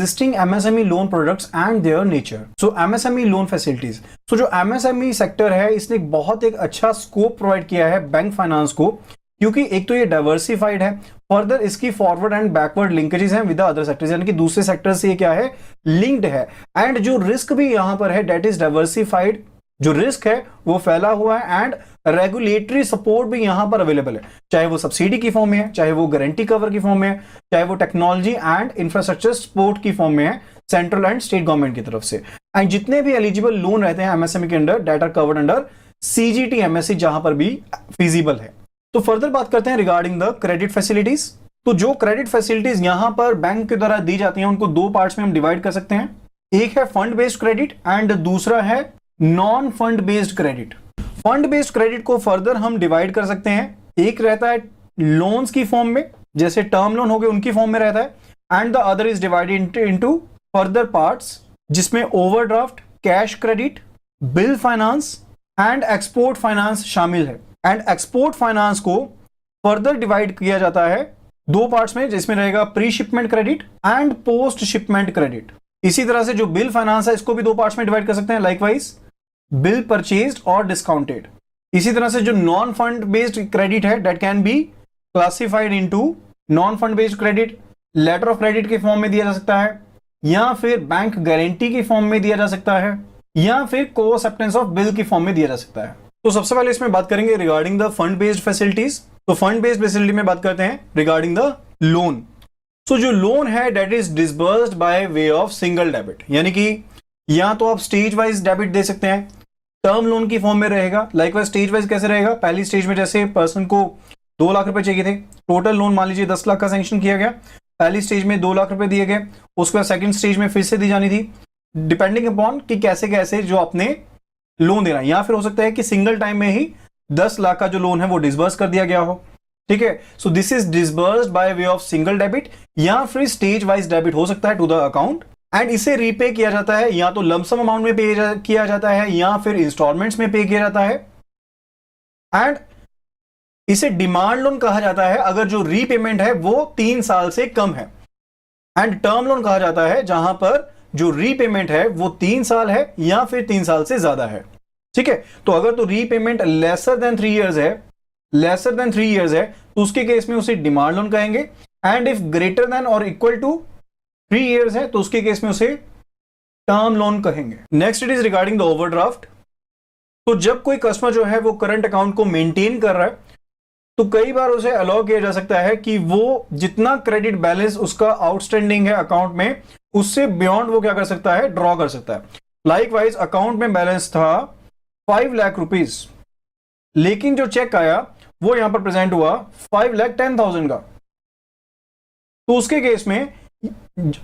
existing MSME loan products and their nature. So MSME loan facilities. So जो MSME sector है इसने बहुत एक अच्छा स्कोप प्रोवाइड किया है बैंक फाइनेंस को, क्योंकि एक तो ये डाइवर्सिफाइड है, फर्दर इसकी फॉरवर्ड एंड बैकवर्ड लिंकेजेस हैं विद अदर सेक्टर्स, यानी कि दूसरे सेक्टर से ये क्या है, लिंक्ड है। एंड जो रिस्क भी यहां पर है डेट इज डाइवर्सिफाइड, जो रिस्क है वो फैला हुआ है, एंड रेगुलेटरी सपोर्ट भी यहां पर अवेलेबल है, चाहे वो सब्सिडी की फॉर्म में है, चाहे वो गारंटी कवर की फॉर्म में है, चाहे वो टेक्नोलॉजी एंड इंफ्रास्ट्रक्चर सपोर्ट की फॉर्म में है सेंट्रल एंड स्टेट गवर्नमेंट की तरफ से। एंड जितने भी एलिजिबल लोन रहते हैं एमएसएमई के under debt are covered under CGT MSC जहां पर भी फिजिबल है। तो फर्दर बात करते हैं रिगार्डिंग द क्रेडिट फैसिलिटीज। तो जो क्रेडिट फैसिलिटीज यहां पर बैंक के द्वारा दी जाती हैं उनको दो पार्ट्स में हम डिवाइड कर सकते हैं। एक है फंड बेस्ड क्रेडिट एंड दूसरा है non fund based credit. Fund based credit को फर्दर हम डिवाइड कर सकते हैं, एक रहता है लोन्स की फॉर्म में, जैसे टर्म लोन हो गए उनकी फॉर्म में रहता है, and the other is divided into further parts जिसमें overdraft, cash credit, bill finance and export finance शामिल है। एंड एक्सपोर्ट फाइनेंस को फर्दर डिवाइड किया जाता है दो पार्ट्स में, जिसमें रहेगा pre shipment credit and post shipment credit. इसी तरह से जो बिल फाइनेंस है इसको भी दो पार्ट्स में डिवाइड कर सकते हैं, लाइकवाइज बिल परचेज्ड और डिस्काउंटेड। इसी तरह से जो नॉन फंड बेस्ड क्रेडिट है that can be classified into non fund based credit, letter of credit के फॉर्म में दिया जा सकता है, या फिर बैंक गारंटी की फॉर्म में दिया जा सकता है, या फिर को एक्सेप्टेंस ऑफ बिल की फॉर्म में दिया जा सकता है। तो सबसे पहले इसमें बात करेंगे regarding the fund based facilities. तो फंड बेस्ड फैसिलिटी में बात करते हैं रिगार्डिंग द लोन। तो जो लोन है that is disbursed by way of single debit, यानी कि या तो आप स्टेज वाइज डेबिट दे सकते हैं, टर्म लोन की फॉर्म में रहेगा। लाइकवाइज स्टेज वाइज कैसे रहेगा, पहली स्टेज में जैसे पर्सन को 2 लाख रुपए चाहिए थे, टोटल लोन मान लीजिए 10 लाख का सैंक्शन किया गया, पहली स्टेज में 2 लाख रुपए दिए गए, उसके बाद सेकंड स्टेज में फिर से दी जानी थी, डिपेंडिंग अपॉन कि कैसे कैसे जो आपने लोन देना है। या फिर हो सकता है कि सिंगल टाइम में ही 10 लाख का जो लोन है वो डिसबर्स कर दिया गया हो, ठीक है। So this is disbursed by way of single debit, या फिर स्टेज वाइज डेबिट हो सकता है टू द अकाउंट, एंड इसे रीपे किया जाता है या तो लमसम अमाउंट में पे किया जाता है या फिर इंस्टॉलमेंट्स में पे किया जाता है। एंड इसे डिमांड लोन कहा जाता है अगर जो रीपेमेंट है वो 3 साल से कम है, एंड टर्म लोन कहा जाता है जहां पर जो रीपेमेंट है वो 3 साल है या फिर 3 साल से ज्यादा है, ठीक है। तो अगर तो रीपेमेंट लेसर देन 3 इयर्स है, लेसर देन 3 इयर्स है, तो उसके केस में उसे डिमांड लोन कहेंगे। एंड इफ ग्रेटर देन और इक्वल टू 3 इयर्स है तो उसके केस में उसे टर्म लोन कहेंगे। Next it is regarding the overdraft. तो जब कोई कस्टमर जो है वो करंट अकाउंट को मेंटेन कर रहा है तो कई बार उसे अलाउ किया जा सकता है कि वो जितना क्रेडिट बैलेंस उसका आउटस्टैंडिंग है अकाउंट में उससे बियॉन्ड वो क्या कर सकता है, ड्रॉ कर सकता है। लाइकवाइज अकाउंट में बैलेंस था 5 लाख रुपीज, लेकिन जो चेक आया वो यहां पर प्रेजेंट हुआ 5,10,000 का, तो उसके केस में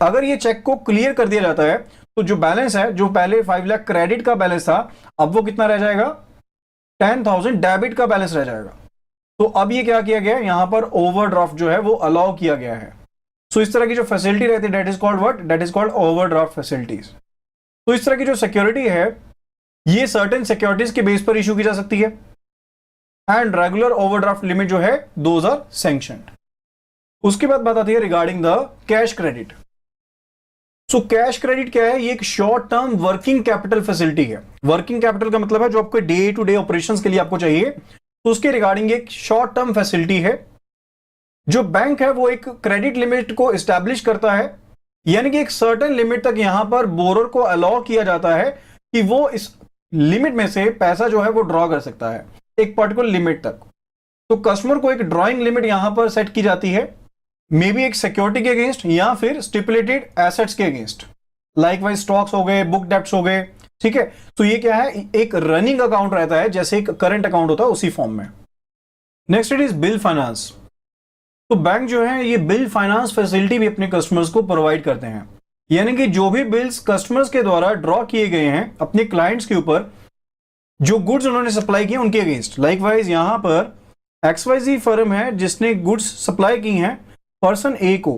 अगर ये चेक को क्लियर कर दिया जाता है तो जो बैलेंस है, जो पहले 5 लाख क्रेडिट का बैलेंस था, अब वो कितना रह जाएगा, 10,000 डेबिट का बैलेंस रह जाएगा। तो अब ये क्या किया गया है, यहां पर ओवरड्राफ्ट जो है वो अलाउ किया गया है। सो इस तरह की जो फैसिलिटी रहती है that is called what, that is called overdraft facilities. तो इस तरह की जो सिक्योरिटी है ये सर्टेन सिक्योरिटीज के बेस पर इशू की जा सकती है, एंड रेगुलर ओवरड्राफ्ट लिमिट जो है 2000 सैंक्शनड। उसके बाद बात आती है regarding the cash credit. So cash credit क्या है, ये एक short term working capital facility है। वर्किंग कैपिटल का मतलब है जो आपके डे टू डे ऑपरेशंस के लिए आपको चाहिए, तो उसके रिगार्डिंग एक शॉर्ट टर्म फैसिलिटी है। जो बैंक है वो एक क्रेडिट लिमिट को एस्टैब्लिश करता है, यानी कि एक सर्टेन लिमिट तक यहां पर बोरर को अलाउ किया जाता है कि वो इस लिमिट में से पैसा जो है वो ड्रॉ कर सकता है एक पर्टिकुलर लिमिट तक। तो कस्टमर को एक ड्रॉइंग लिमिट यहां पर सेट की जाती है, मे बी एक सिक्योरिटी के अगेंस्ट या फिर स्टिपुलेटेड एसेट्स के अगेंस्ट, लाइकवाइज स्टॉक्स हो गए, बुक डेब्ट्स हो गए, ठीक है। तो ये क्या है, एक रनिंग अकाउंट रहता है जैसे एक करंट अकाउंट होता है उसी फॉर्म में। Next it is bill finance. तो बैंक जो है ये बिल फाइनेंस फैसिलिटी भी अपने कस्टमर्स को प्रोवाइड करते हैं, यानी कि जो भी बिल्स कस्टमर्स के द्वारा ड्रॉ किए गए हैं अपने क्लाइंट्स के ऊपर, जो गुड्स उन्होंने सप्लाई किए उनके अगेंस्ट। लाइकवाइज यहां पर XYZ फर्म है जिसने गुड्स सप्लाई की हैं पर्सन ए को,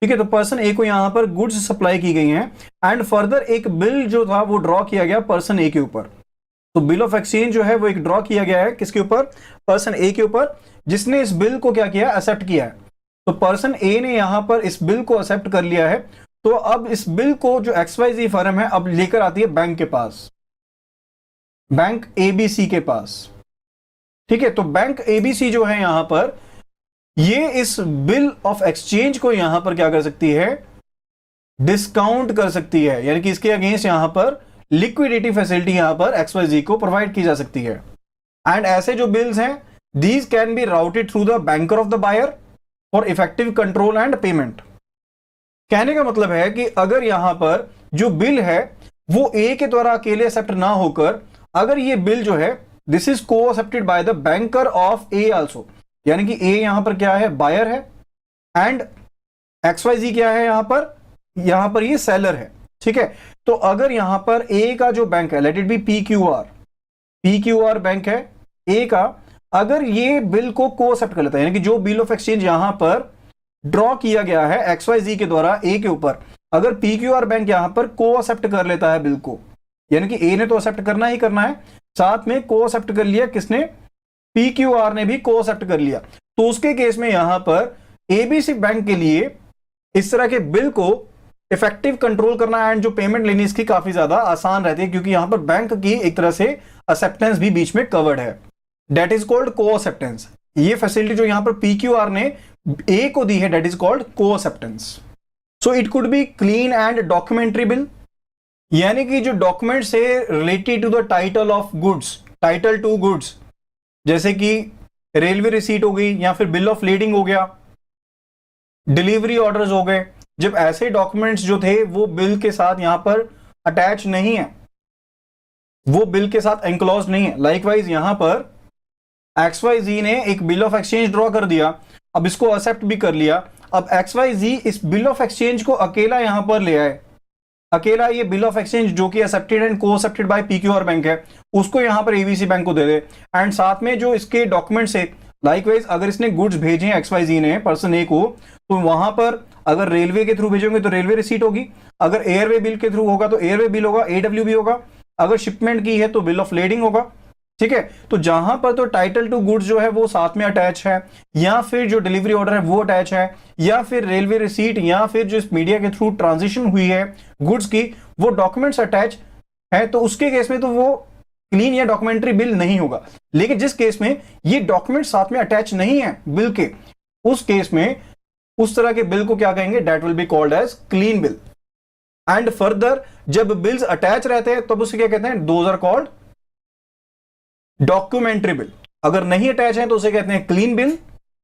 ठीक है। तो पर्सन ए को यहां पर गुड्स सप्लाई की गई हैं, एंड फर्दर एक बिल जो था वो ड्रॉ किया गया पर्सन ए के ऊपर। तो बिल ऑफ एक्सचेंज जो है वो एक ड्रॉ किया गया है किसके ऊपर, पर्सन ए के ऊपर, जिसने इस बिल को क्या किया, एक्सेप्ट किया है। तो पर्सन ए ने यहां पर इस बिल को एक्सेप्ट कर लिया है, तो अब इस बिल को जो XYZ फर्म है अब लेकर आती है बैंक के पास, बैंक ABC के पास। ठीक है, तो बैंक ABC जो है यहां पर, ये इस बिल ऑफ एक्सचेंज को यहां पर क्या कर सकती है, डिस्काउंट कर सकती है, यानी कि इसके अगेंस्ट यहां पर लिक्विडिटी फैसिलिटी यहां पर XYZ को प्रोवाइड की जा सकती है। एंड ऐसे जो बिल्स हैं, these can be routed through the banker of the buyer for effective control and payment. कहने का मतलब है कि अगर यहां पर जो बिल है वो ए के द्वारा अकेले एक्सेप्ट ना होकर, अगर ये बिल जो है दिस इज को accepted by the banker of A also, यानी कि ए यहां पर क्या है, बायर है, एंड XYZ क्या है यहां पर ये सेलर है। ठीक है, तो अगर यहां पर ए का जो बैंक है, let it be PQR bank है ए का, अगर ये बिल को को एक्सेप्ट कर लेता है, यानी कि जो बिल ऑफ एक्सचेंज यहां पर ड्रॉ किया गया है XYZ के द्वारा ए के ऊपर, अगर PQR बैंक यहां पर को एक्सेप्ट कर लेता है बिल को, यानी कि ए ने तो एक्सेप्ट करना ही करना है, साथ में को एक्सेप्ट कर लिया किसने, PQR ने भी को एक्सेप्ट कर लिया, तो उसके केस में यहां पर ABC बैंक के लिए इस तरह के बिल को इफेक्टिव कंट्रोल करना एंड जो पेमेंट लेनी इसकी काफी ज्यादा आसान रहती है, क्योंकि यहां पर बैंक की एक तरह से एक्सेप्टेंस भी बीच में कवर्ड है, that is called co acceptance. ये फैसिलिटी जो यहां पर PQR ने ए को दी है, that is called co acceptance. So it could be clean and documentary bill, यानी कि जो डॉक्यूमेंट से related to the title of goods, title to goods, जैसे कि रेलवे रिसीट हो गई या फिर बिल ऑफ लीडिंग हो गया, डिलीवरी ऑर्डर्स हो गए, जब ऐसे डॉक्यूमेंट्स जो थे वो बिल के साथ यहां पर अटैच नहीं है, वो बिल के साथ एनक्लोज नहीं है। लाइकवाइज यहां पर XYZ ने एक बिल ऑफ एक्सचेंज ड्रॉ कर दिया, अब इसको एक्सेप्ट भी कर लिया, अब XYZ इस बिल ऑफ एक्सचेंज को अकेला यहां पर ले आए, अकेला ये बिल ऑफ एक्सचेंज जो कि एक्सेप्टेड एंड को एक्सेप्टेड बाय PQR बैंक है, उसको यहां पर ABC बैंक को दे दे, एंड साथ में जो इसके डॉक्यूमेंट्स है, लाइकवाइज अगर इसने गुड्स भेजे हैं XYZ ने पर्सन ए को, तो वहां पर अगर रेलवे के थ्रू भेजेंगे तो रेलवे रिसीट होगी, अगर एयरवे बिल के थ्रू होगा तो एयरवे बिल होगा, AWB होगा, अगर शिपमेंट की है तो बिल ऑफ लेडिंग होगा। ठीक है, तो जहां पर तो टाइटल टू गुड्स जो है वो साथ में अटैच है, या फिर जो डिलीवरी ऑर्डर है वो अटैच है, या फिर रेलवे रिसीट, या फिर जो इस मीडिया के थ्रू ट्रांजिशन हुई है गुड्स की, वो डॉक्यूमेंट्स अटैच है, तो उसके केस में तो वो क्लीन या डॉक्यूमेंट्री बिल नहीं होगा। लेकिन जिस केस में ये डॉक्यूमेंट साथ में अटैच नहीं है बिल के, उस केस में उस तरह के बिल को क्या कहेंगे, that will be called as clean bill. And further जब बिल्स अटैच रहते हैं तब उसे क्या कहते हैं, those are called documentary bill. अगर नहीं अटैच है तो उसे कहते हैं क्लीन बिल,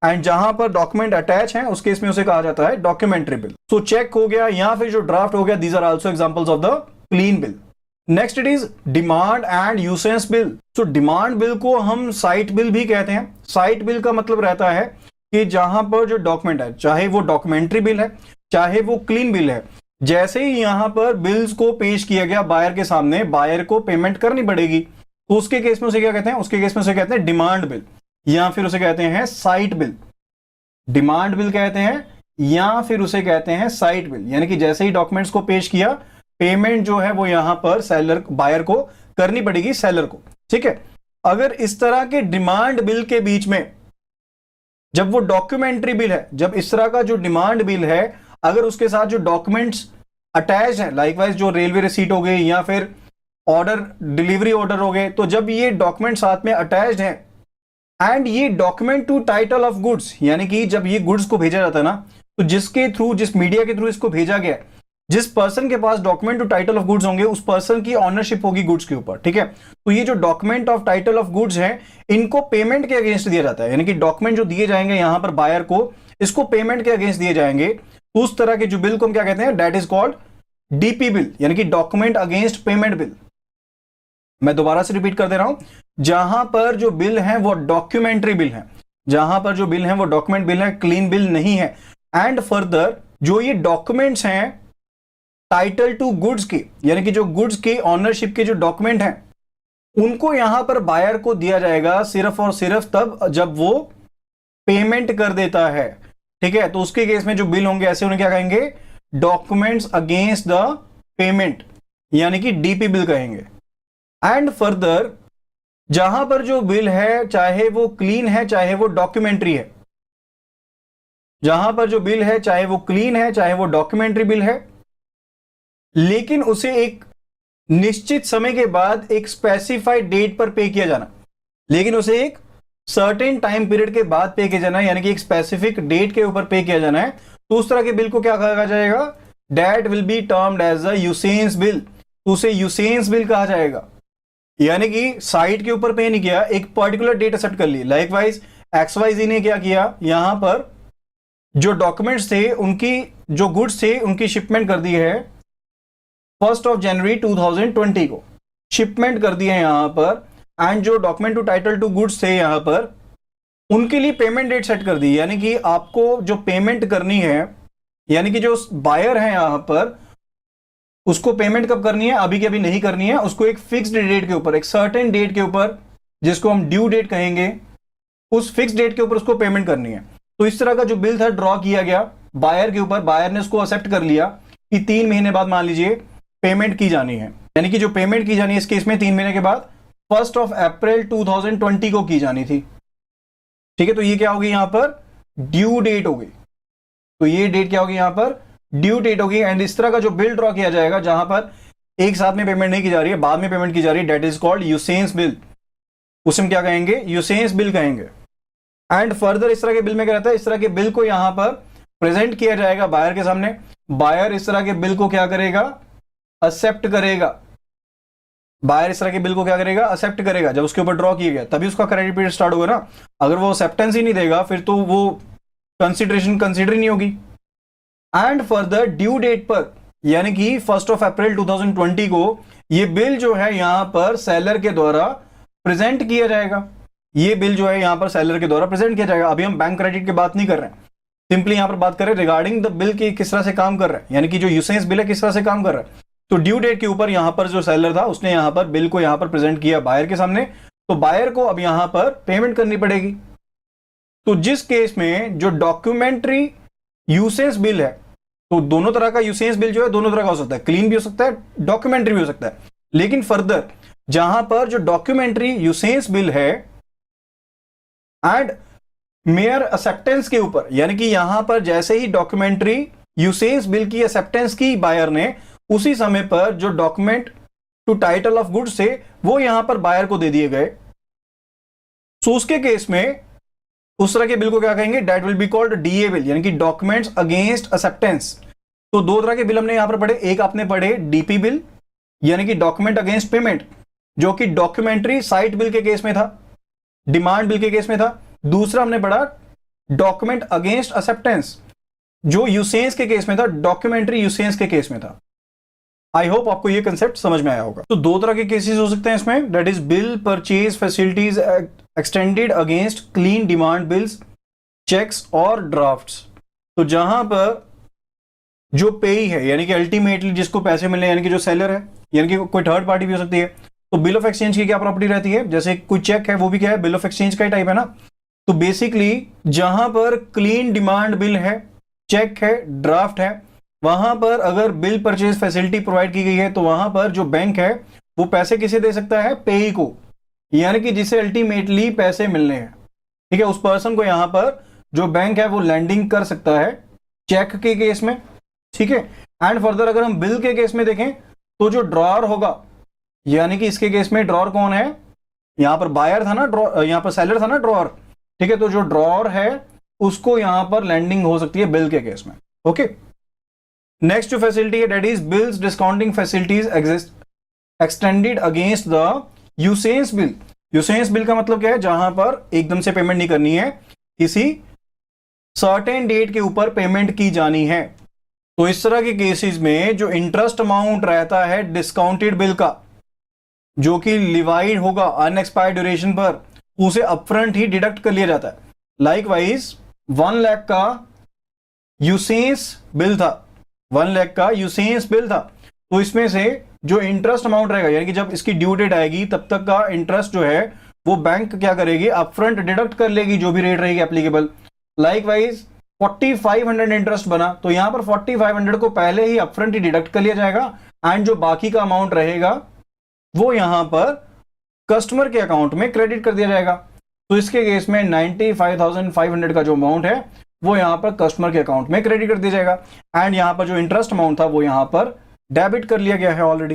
एंड जहां पर डॉक्यूमेंट अटैच है उस केस में उसे कहा जाता है डॉक्यूमेंट्री बिल। सो चेक हो गया या फिर जो ड्राफ्ट हो गया, these are also examples of the clean bill. Next it is demand and usance bill. So demand bill को हम साइट बिल भी कहते हैं। साइट बिल का मतलब रहता है कि जहां पर जो डॉक्यूमेंट है, चाहे वो डॉक्यूमेंट्री बिल है चाहे वो क्लीन बिल है, जैसे ही यहां पर बिल्स को पेश किया गया बायर के सामने, बायर को पेमेंट करनी पड़ेगी, तो उसके केस में उसे क्या कहते हैं, उसके केस में उसे कहते हैं डिमांड बिल, या फिर उसे कहते हैं साइट बिल। डिमांड बिल कहते हैं या फिर उसे कहते हैं साइट बिल, यानी कि जैसे ही डॉक्यूमेंट्स को पेश किया, पेमेंट जो है वो यहां पर सेलर, बायर को करनी पड़ेगी सेलर को। ठीक है, अगर इस तरह के डिमांड बिल के बीच में, जब वो डॉक्यूमेंट्री बिल है, जब इस तरह का जो डिमांड बिल है, अगर उसके साथ जो डॉक्यूमेंट्स अटैच हैं, लाइकवाइज जो रेलवे रिसीट हो गई या फिर ऑर्डर, डिलीवरी ऑर्डर हो गए, तो जब ये डॉक्यूमेंट साथ में अटैच्ड हैं एंड ये document to title of goods, यानी कि जब ये गुड्स को भेजा जाता है ना, तो जिसके थ्रू, जिस मीडिया के थ्रू इसको भेजा गया, जिस पर्सन के पास document to title of goods होंगे, उस पर्सन की ऑनरशिप होगी गुड्स के ऊपर। ठीक है, तो ये जो document of title of goods हैं, इनको पेमेंट के अगेंस्ट दिया जाता है, यानी कि डॉक्यूमेंट जो दिए जाएंगे यहां पर बायर को, इसको पेमेंट के अगेंस्ट दिए जाएंगे, तो उस तरह के जो बिल को हम क्या कहते हैं, that is called DP bill, यानी कि डॉक्यूमेंट अगेंस्ट पेमेंट बिल। मैं दोबारा से रिपीट कर दे रहा हूं, जहां पर जो बिल है वो डॉक्यूमेंट्री बिल है, जहां पर जो बिल है वो डॉक्यूमेंट बिल है, क्लीन बिल नहीं है। एंड फर्दर जो ये डॉक्यूमेंट्स हैं टाइटल टू गुड्स के, यानी कि जो गुड्स के ऑनरशिप के जो डॉक्यूमेंट हैं, उनको यहां पर बायर को दिया जाएगा सिर्फ और सिर्फ तब जब वो पेमेंट कर देता है। ठीक है, तो उसके केस में जो बिल होंगे ऐसे उन्हें क्या कहेंगे, डॉक्यूमेंट्स अगेंस्ट द पेमेंट, यानी कि डीपी बिल कहेंगे। एंड फर्दर जहां पर जो बिल है, चाहे वो क्लीन है चाहे वो डॉक्यूमेंट्री है, जहां पर जो बिल है चाहे वो क्लीन है चाहे वो डॉक्यूमेंट्री बिल है, लेकिन उसे एक निश्चित समय के बाद एक स्पेसिफाइड डेट पर पे किया जाना, लेकिन उसे एक सर्टेन टाइम पीरियड के बाद पे किया जाना है, यानी कि एक स्पेसिफिक डेट के ऊपर पे किया जाना है, तो उस तरह के बिल को क्या कहा जाएगा? That will be termed as a usance bill. तो उसे यूसेंस बिल कहा जाएगा। यानी कि साइट के ऊपर पे नहीं किया, एक पर्टिकुलर डेट एक्सेप्ट कर ली। लाइकवाइज XYZ ने क्या किया, यहां पर जो डॉक्यूमेंट्स थे, उनकी जो गुड्स थे, उनकी शिपमेंट कर दी है 1 जनवरी 2020 को शिपमेंट कर दी है यहां पर। एंड जो document to title to goods थे यहां पर, उनके लिए पेमेंट डेट सेट कर दी। यानी कि आपको जो पेमेंट करनी है, यानी कि जो बायर है यहां पर, उसको पेमेंट कब करनी है? अभी के अभी नहीं करनी है, उसको एक फिक्स्ड डेट के ऊपर, एक सर्टेन डेट के ऊपर, जिसको हम ड्यू डेट कहेंगे, उस फिक्स डेट के ऊपर उसको पेमेंट करनी है। तो इस तरह का जो बिल था ड्रॉ किया गया बायर के ऊपर, बायर ने उसको एक्सेप्ट कर लिया कि 3 महीने बाद मान लीजिए पेमेंट की जानी है। यानी कि जो पेमेंट की जानी है इस केस में 3 महीने के बाद 1 अप्रैल 2020 को की जानी थी। ठीक है, तो ये क्या होगी यहां पर? ड्यू डेट हो गई। तो ये डेट क्या होगी यहां पर? ड्यू डेट होगी। एंड इस तरह का जो बिल ड्रॉ किया जाएगा जहां पर एक साथ में पेमेंट नहीं की जा रही है, बाद में पेमेंट की जा रही है, दैट इज कॉल्ड यूसेंस बिल। उसे हम क्या कहेंगे? यूसेंस बिल कहेंगे। एंड फर्दर इस तरह के बिल में क्या रहता है? इस तरह के बिल को यहां पर प्रेजेंट किया जाएगा बायर के सामने। बायर इस तरह के बिल को क्या करेगा? एक्सेप्ट करेगा। बायर इस तरह के बिल को क्या करेगा? एक्सेप्ट करेगा। जब उसके ऊपर ड्रॉ किया गया तभी उसका क्रेडिट पीरियड स्टार्ट होगा ना। अगर वो एक्सेप्टेंस ही नहीं देगा फिर तो वो कंसिडरेशन कंसिडर ही नहीं होगी। एंड फर्दर ड्यू डेट पर, यानी कि 1 अप्रैल 2020 को ये बिल जो है यहां पर सेलर के द्वारा प्रेजेंट किया जाएगा। ये बिल जो है यहां पर सेलर के द्वारा प्रेजेंट किया जाएगा। अभी हम बैंक क्रेडिट की बात नहीं कर रहे हैं, सिंपली यहां पर बात कर रहे हैं रिगार्डिंग द बिल की किस तरह से काम कर रहे हैं, यानी कि जो यूसेंस बिल है किस तरह से काम कर रहा है। तो ड्यू डेट के ऊपर यहां पर जो सेलर था उसने यहां पर बिल को यहां पर प्रेजेंट किया बायर के सामने, तो बायर को अब यहां पर पेमेंट करनी पड़ेगी। तो जिस केस में जो डॉक्यूमेंट्री यूसेंस बिल है, तो दोनों तरह का यूसेंस बिल जो है दोनों तरह का हो सकता है, क्लीन भी हो सकता है, डॉक्यूमेंट्री भी हो सकता है। लेकिन फर्दर जहां पर जो डॉक्यूमेंट्री यूसेंस बिल है एंड मेयर एक्सेप्टेंस के ऊपर, यानी कि यहां पर जैसे ही डॉक्यूमेंट्री यूसेंस बिल की एक्सेप्टेंस की बायर ने, उसी समय पर जो document to title of goods थे वो यहां पर बायर को दे दिए गए। सो उसके केस में उस तरह के बिल को क्या कहेंगे? That will be called DA bill, यानी कि डॉक्यूमेंट्स अगेंस्ट एक्सेप्टेंस। तो दो तरह के बिल हमने यहां पर पढ़े। एक आपने पढ़े डीपी बिल, यानी कि डॉक्यूमेंट अगेंस्ट पेमेंट, जो कि डॉक्यूमेंट्री साइट बिल के केस में था, डिमांड बिल के केस में था। दूसरा हमने पढ़ा डॉक्यूमेंट अगेंस्ट एक्सेप्टेंस, जो यूसेंस के केस में था, डॉक्यूमेंट्री यूसेंस के केस में था। आई होप आपको ये कंसेप्ट समझ में आया होगा। तो दो तरह के केसेस हो सकते हैं इसमें, that is bill purchase facilities extended against clean demand bills, cheques और ड्राफ्ट्स। तो जहां पर जो पेई है, यानी कि अल्टीमेटली जिसको पैसे मिलने, यानी कि जो सेलर है, यानी कि कोई थर्ड पार्टी भी हो सकती है। तो बिल ऑफ एक्सचेंज की क्या प्रॉपर्टी रहती है? जैसे कोई चेक है, वो भी क्या है? बिल ऑफ एक्सचेंज का ही टाइप है ना। तो बेसिकली जहां पर क्लीन डिमांड बिल है, चेक है, ड्राफ्ट है, वहां पर अगर बिल परचेज फैसिलिटी प्रोवाइड की गई है, तो वहां पर जो बैंक है वो पैसे किसे दे सकता है? पेई को, यानी कि जिसे अल्टीमेटली पैसे मिलने हैं। ठीक है, उस पर्सन को यहां पर जो बैंक है वो लैंडिंग कर सकता है चेक के केस में। ठीक है, एंड फर्दर अगर हम बिल के केस में देखें तो जो ड्रॉअर होगा, यानी कि इसके केस में ड्रॉअर कौन है? यहां पर बायर था ना, यहां पर सेलर था ना, ड्रॉअर। ठीक है, तो जो ड्रॉअर है उसको यहां पर लैंडिंग हो सकती है बिल के केस में। ओके, नेक्स्ट जो फैसिलिटी है that is bills discounting facilities exist extended against the usance bill. Usance bill का मतलब क्या है? जहां पर एकदम से पेमेंट नहीं करनी है, किसी सर्टेन डेट के ऊपर पेमेंट की जानी है। तो इस तरह के केसेस में जो इंटरेस्ट अमाउंट रहता है डिस्काउंटेड बिल का, जो कि लिवाइड होगा अनएक्सपायर्ड ड्यूरेशन पर, उसे अपफ्रंट ही डिडक्ट कर लिया जाता है। लाइकवाइज 1 लाख का यूसेंस बिल था, 1 लाख का यूसेंस बिल था, तो इसमें से जो इंटरेस्ट अमाउंट रहेगा, यानी कि जब इसकी ड्यू डेट आएगी तब तक का इंटरेस्ट जो है वो बैंक क्या करेगी? अपफ्रंट डिडक्ट कर लेगी, जो भी रेट रहेगी एप्लीकेबल। लाइकवाइज 4500 इंटरेस्ट बना, तो यहां पर 4500 को पहले ही अपफ्रंट ही डिडक्ट कर लिया जाएगा, एंड जो बाकी का अमाउंट रहेगा वो यहां पर कस्टमर के अकाउंट में क्रेडिट कर दिया जाएगा। तो इसके केस में 95,500 का जो अमाउंट है वो यहां पर कस्टमर के अकाउंट में क्रेडिट कर दिया जाएगा, एंड यहां पर जो इंटरेस्ट अमाउंट था वो यहां पर डेबिट कर लिया गया है ऑलरेडी।